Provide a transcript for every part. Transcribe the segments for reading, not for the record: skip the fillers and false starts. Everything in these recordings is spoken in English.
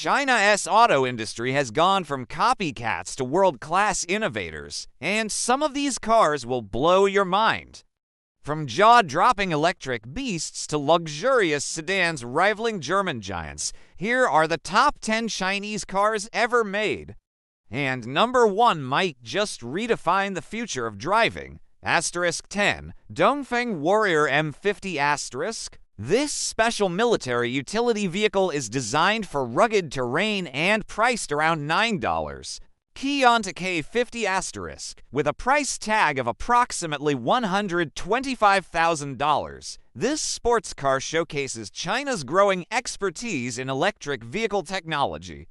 China's auto industry has gone from copycats to world-class innovators, and some of these cars will blow your mind. From jaw-dropping electric beasts to luxurious sedans rivaling German giants, here are the top 10 Chinese cars ever made. And number 1 might just redefine the future of driving. Asterisk 10. Dongfeng Warrior M50 asterisk. This special military utility vehicle is designed for rugged terrain and priced around $9. AUTOMOTIVE 50 asterisk. With a price tag of approximately $125,000, this sports car showcases China's growing expertise in electric vehicle technology.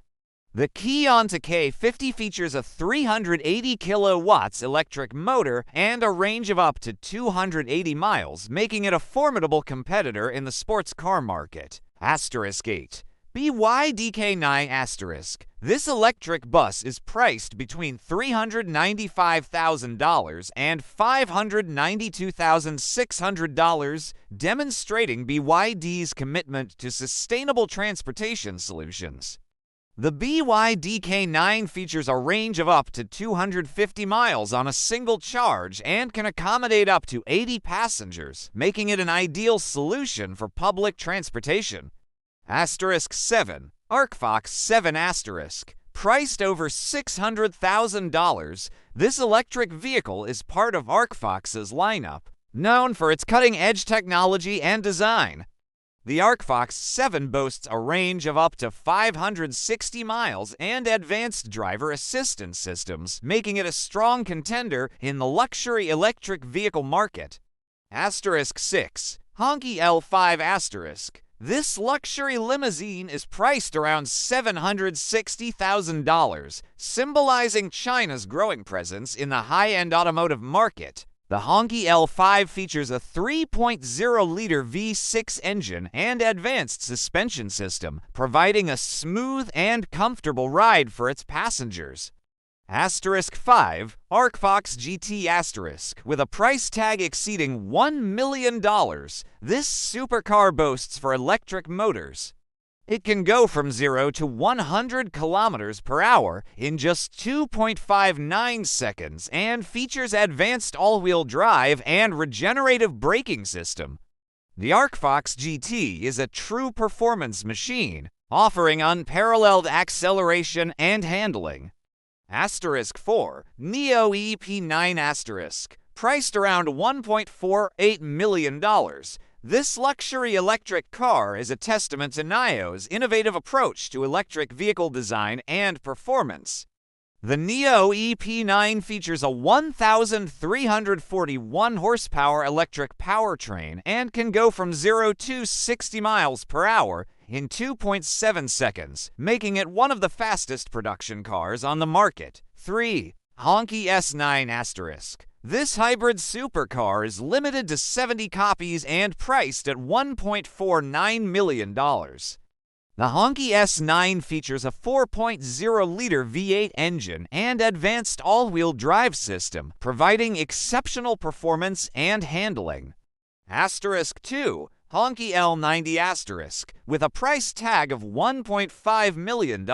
The AUTOMOTIVE 50 features a 380 kilowatts electric motor and a range of up to 280 miles, making it a formidable competitor in the sports car market. Asterisk 8. BYDK9 asterisk. This electric bus is priced between $395,000 and $592,600, demonstrating BYD's commitment to sustainable transportation solutions. The BYDK9 features a range of up to 250 miles on a single charge and can accommodate up to 80 passengers, making it an ideal solution for public transportation. Asterisk 7. ARCFOX 7 asterisk. Priced over $600,000, this electric vehicle is part of ARCFOX's lineup, known for its cutting-edge technology and design. The ARCFOX 7 boasts a range of up to 560 miles and advanced driver assistance systems, making it a strong contender in the luxury electric vehicle market. Asterisk 6. Honky L5 asterisk. This luxury limousine is priced around $760,000, symbolizing China's growing presence in the high-end automotive market. The Honky L5 features a 3.0-liter V6 engine and advanced suspension system, providing a smooth and comfortable ride for its passengers. Asterisk 5. ARCFOX GT asterisk. With a price tag exceeding $1 million, this supercar boasts for electric motors. It can go from 0 to 100 kilometers per hour in just 2.59 seconds and features advanced all-wheel drive and regenerative braking system. The ARCFOX GT is a true performance machine, offering unparalleled acceleration and handling. Asterisk 4. Neo EP9 asterisk. Priced around $1.48 million. This luxury electric car is a testament to NIO's innovative approach to electric vehicle design and performance. The Neo EP9 features a 1,341 horsepower electric powertrain and can go from 0 to 60 miles per hour in 2.7 seconds, making it one of the fastest production cars on the market. 3. Honky S9 asterisk. This hybrid supercar is limited to 70 copies and priced at $1.49 million. The Honky S9 features a 4.0-liter V8 engine and advanced all-wheel drive system, providing exceptional performance and handling. Asterisk 2. Honky L90 asterisk. With a price tag of $1.5 million,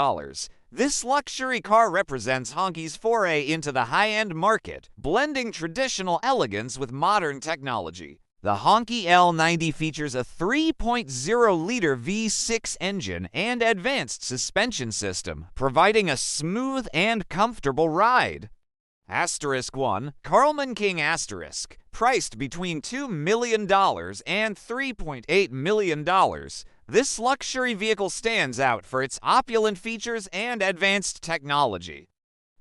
this luxury car represents Honky's foray into the high-end market, blending traditional elegance with modern technology. The Honky L90 features a 3.0-liter V6 engine and advanced suspension system, providing a smooth and comfortable ride. Asterisk 1. Carlman King asterisk. Priced between $2 million and $3.8 million, this luxury vehicle stands out for its opulent features and advanced technology.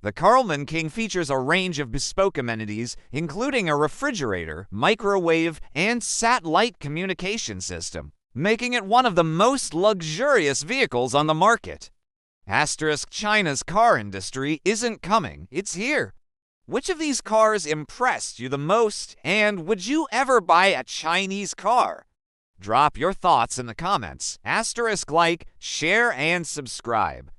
The Carlman King features a range of bespoke amenities, including a refrigerator, microwave, and satellite communication system, making it one of the most luxurious vehicles on the market. Asterisk China's car industry isn't coming, it's here. Which of these cars impressed you the most, and would you ever buy a Chinese car? Drop your thoughts in the comments, asterisk like, share, and subscribe.